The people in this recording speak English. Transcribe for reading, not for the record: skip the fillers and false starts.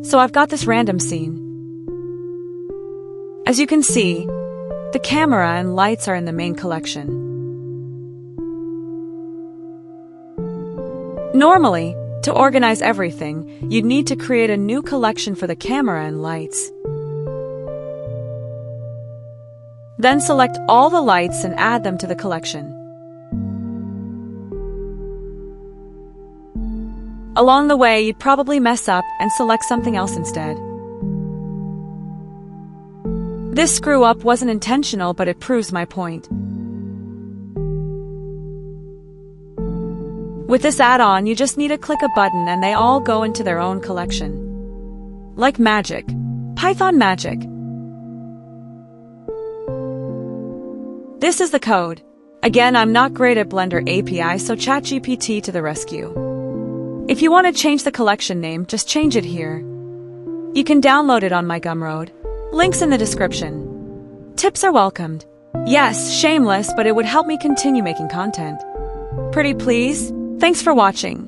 So I've got this random scene. As you can see, the camera and lights are in the main collection. Normally, to organize everything, you'd need to create a new collection for the camera and lights. Then select all the lights and add them to the collection. Along the way, you'd probably mess up and select something else instead. This screw-up wasn't intentional, but it proves my point. With this add-on, you just need to click a button and they all go into their own collection. Like magic. Python magic. This is the code. Again, I'm not great at Blender API, so ChatGPT to the rescue. If you want to change the collection name, just change it here. You can download it on my Gumroad. Links in the description. Tips are welcomed. Yes, shameless, but it would help me continue making content. Pretty please? Thanks for watching.